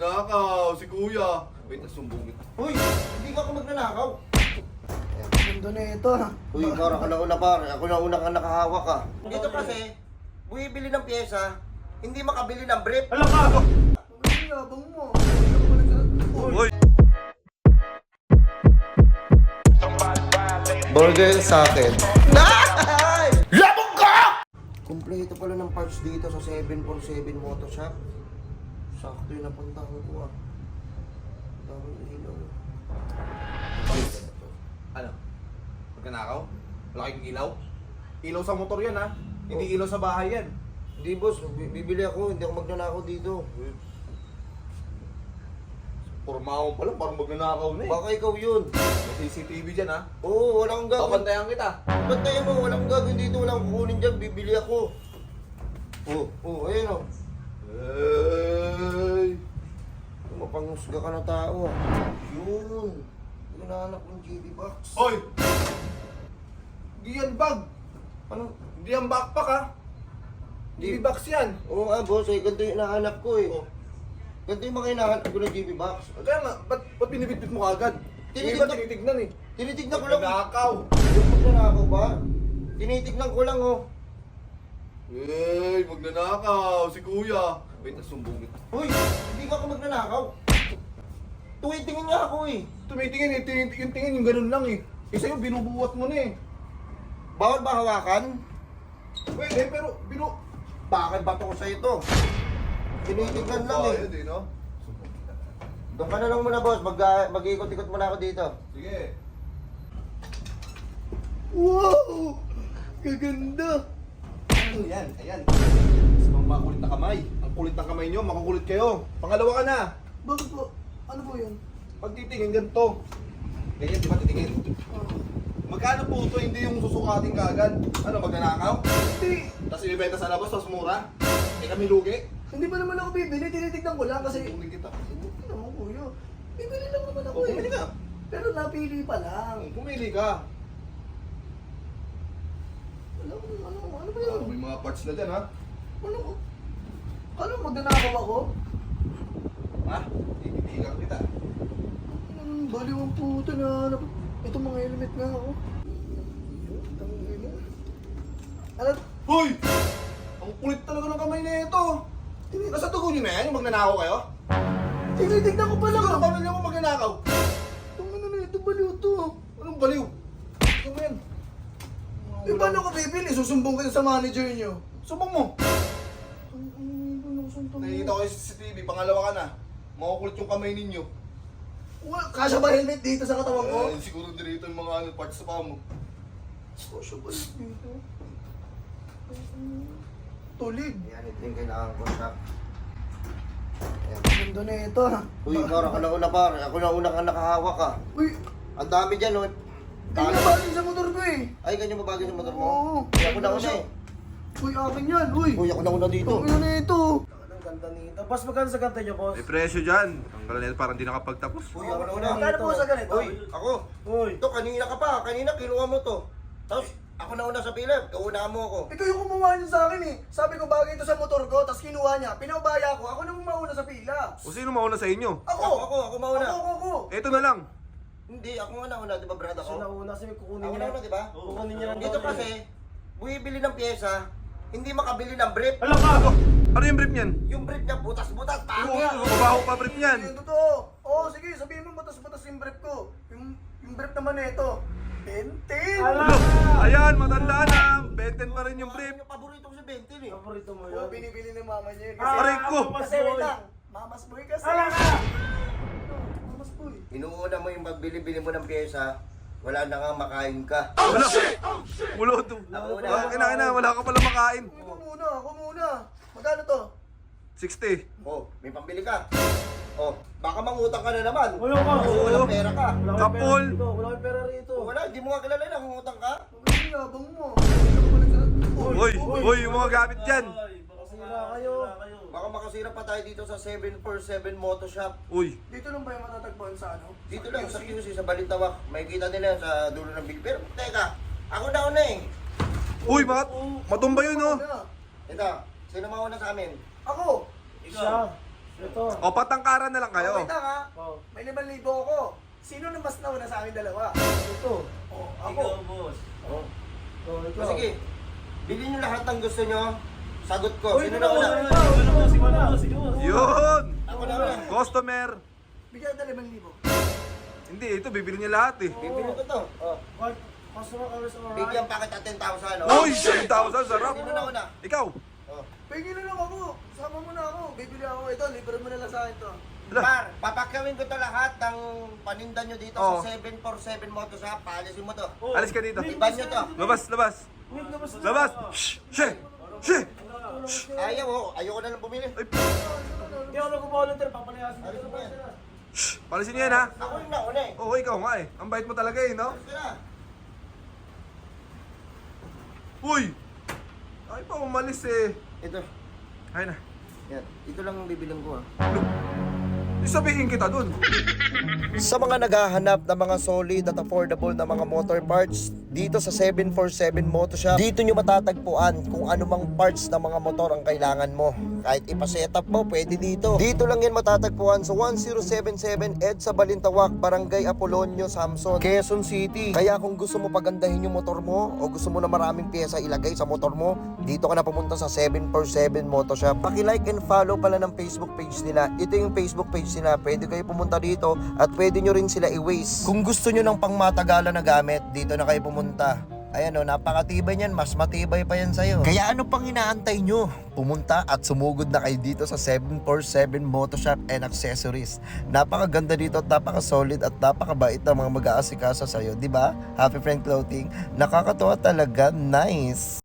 Magnanakaw, si kuya. Wait, nasumbong ito. Uy, hindi ka magnanakaw. Ganda na ito. Uy, para ka na una pare. Ako na una ka nakahawak ka. Dito kasi, bumibili ng pyesa, hindi makabili ng brief. Alam ka! Ang yabang mo. Uy! Burger sa akin. Labog ka! Kompleto pala ng parts dito sa 747 Moto Shop. Sakto yung napuntahan ko ah. Daming ilaw. Ano? Magnanakaw? Wala kayong ilaw? Ilaw sa motor yan ha? Hindi ilaw sa bahay yan. Hindi boss, bibili ako. Hindi ako magnanakaw dito. Pormaon pa lang, parang magnanakaw na eh. Baka ikaw yun. May CCTV dyan ha? Oo, walang gagawin. Papantayan kita. Bantayan mo, walang gagawin dito. Walang kukunin dyan. Bibili ako. Ayun o. Hey! Mapangusga ka na tao ah. Yun. Hinahanap ng GB box. Hoy! Hindi yan bag. Ano? Hindi yan backpack ha? Hindi box yan. Oo nga boss, eh, ganito yung hinahanap ko eh. Oh. Ganito yung mga hinahanap ko ng GB box. Kaya nga, ba't binibitbit mo kagad? Hindi ba tinitignan eh? Tinitignan ko lang. Magnanakaw! Yung magnanakaw ba? Tinitignan ko lang oh. Hey! Magnanakaw! Si kuya! Wait, nasumbong ito. Uy, hindi ka ako magnanakaw. Tuwitingin nga ako eh. Tumitingin eh, yung tingin yung ganun lang eh. Eh sa'yo, binubuhat mo na eh. Bawal ba hawakan? Pwede, pero Bakit bato ko sa ito? Tinitignan lang eh. Bayad no? Doon ka na lang muna boss, mag-iikot-ikot muna ako dito. Sige. Wow! Gaganda. Ano yan? Ayan. Sa mga makulit na kamay. Ang kulit ng kamay nyo, makukulit kayo. Pangalawa ka na. Bakit po? Ano po yun? Pag titingin ganito. Ganyan, di ba titingin? Magkano po ito, hindi yung susukating kagad? Ano, magnanakaw? Hindi. Tapos ibibenta sa labas, tapos mura? Eh kami lugi? Hindi pa naman ako bibili. Tinitignan ko lang kasi... Lugi kita. Hindi naman kuya. Bibili lang naman ako O, eh. pumili ka. Pero napili pa lang. Pumili ka. Ano ba Ah, yun? may mga parts na dyan, ha? Ano magnanakaw ako? Ha? Tititigan kita. Baliw ang puto na. Ito mga helmet nga ako. Ano? Hoy! Ang kulit talaga ng kamay na ito. Nasa tugon nyo na yan, yung magnanakaw kayo? Tinitignan ko pa lang. Siguro pamilya mo magnanakaw. Itong ano na ito, baliw to. Anong baliw? Ano mo yan? Eh, paano ko bibili? Susumbong kayo sa manager nyo. Subong mo. Ano Nakikita ko yung CCTV, pangalawa ka na. Makukulit yung kamay ninyo. Kasya ba helmet dito sa katawan ko? Eh, siguro dito yung mga parts sa paa mo. Kasya ba dito? Tulig. Yan, ito yung kailangan ko siya. Ayan. Ganda na ito. Uy, para ka na una pare. Ako na una ka nakahawak ka. Uy, Ang dami dyan oh. kanya bagay sa motor ko eh. Ay, ganyan ba bagay sa motor mo? Oo. Uy, ako na una eh. Uy, akin yan. Uy, Uy, ako na una dito. ano na ito? Ang ganda nito. Boss, magkano sa ganda niyo, boss? May presyo dyan. Ang galanito parang di nakapagtapos. Uy, ako na una. Magkano po sa ganito? Uy, ako. Uy. Ito, kanina ka pa. Kanina, kinuha mo to. Tapos, ako na una sa pila. Kauna mo ako. Ikaw yung kumuha niya sa akin eh. Sabi ko bagay ito sa motor ko, tapos kinuha niya. Pinabaya ko, ako nang mauna sa pila. O sino mauna sa inyo? Ako! Ako mauna. Ako! Eto na lang. Hindi, ako nga nauna, di ba brad Kasi ako? nauna kasi may kukunin Ako niya. nauna, di ba? Kukunin niya lang Dito daw. kasi, bumibili ng pyesa, hindi makabili ng brief. Alam ka! Ano yung brief niyan? Yung brief niya, butas-butas, Oo, pangit. mabaho pa brief Yan, niyan. totoo. Oo, sige, sabihin mo batas-batas yung brief ko. Yung brief naman na ito. 20! Ala! Ayan, matanda na. Benten pa rin yung brief. Yung paborito ko si Bentil eh. Paborito mo Oo, yun. binibili ng mama niya yun. Aray ko! Kasi wait lang. Mamas boy kasi. Ala ka! Mamas boy. Inuuna mo yung magbili-bili mo ng pyesa, wala na nga makain ka. Wala. Wala to. Ako na. Kina, wala ka pala makain. Ako muna. Magkano to? 60. Oh, may pambili ka. Oh, baka mangutang ka na naman. Wala ka! Walang pera ka. Wala kang pera Kapol. rito. Wala kang pera rito. Wala, hindi mo nga kilala na ngutang ka. Ang yabang mo. Uy, yung mga gamit dyan. Ay, baka sira kayo. Baka makasira pa tayo dito sa 747 Moto Shop. Uy, Dito lang ba yung matatagpuan sa ano? Dito lang sa QC, sa Balintawak. May kita nila sa dulo ng Big Bear. Teka, ako na una eh. uy, matumba yun oh. Ano? Ito, sino mauna sa amin? Ako! Siya. Ito. O, patangkaran na lang kayo. Wait lang ha. Oh. May 5,000 ako. Sino na mas nauna sa amin dalawa? Ito. Oh, ako. Oh. Oh, ito. O sige, bilhin nyo lahat ng gusto nyo. Sagot ko. Uy, Sino ito na una? Yun! Ako na una. Customer! Bigyan ka 5,000. Hindi, ito, bibili niya lahat eh. Bibili ko to. Oh. Customer always alright. Bigyan pa kita 10,000. Oh. Uy, 10,000, sarap! Sino na una? Ikaw! Oh. Pwede na lang ako. Sama mo na ako. Bibili ako. Ito, libre mo na lang sa akin to. Par, papakawin ko to lahat ng paninda nyo dito Oh. sa 747 Moto Shop. Paalisin mo to. Alis ka dito. Iban nyo to. Labas, labas! Labas! Shh! Shh! Shh! Ayaw oh. Ayoko na lang bumili. Ay, Hindi ako nag-volunteer, papalayasin ko. Alisin mo yan. shh! Palisin niyo yan ha! Ako yung nauna eh. Oo, ikaw nga eh. Ang bait mo talaga eh, no? Alisin na. Uy! Ay pa umalis eh. Ito. Ay na. Yan. Ito lang ang bibilang ko ah. Isabihin kita dun. Sa mga naghahanap ng mga solid at affordable na mga motor parts, dito sa 747 Moto Shop, dito nyo matatagpuan kung anumang parts ng mga motor ang kailangan mo. Kahit ipa-setup mo, pwede dito. Dito lang yan matatagpuan sa 1077 EDSA Balintawak, Barangay Apolonio, Samson, Quezon City. Kaya kung gusto mo pagandahin yung motor mo o gusto mo na maraming pyesa ilagay sa motor mo, dito ka na pumunta sa 747 Moto Shop. Paki-like and follow pala ng Facebook page nila. Ito yung Facebook page nila. Pwede kayo pumunta dito at pwede nyo rin sila i-waste. Kung gusto nyo ng pangmatagalan na gamit, dito na kayo pumunta. Ayan o, napakatibay niyan. Mas matibay pa yan sa'yo. Kaya ano pang inaantay nyo? Pumunta at sumugod na kayo dito sa 747 Moto Shop and Accessories. Napakaganda dito at napaka-solid at napakabait ng mga mag-aasikasa sa'yo. Diba? Happy Friend Clothing. Nakakatuwa talaga. Nice!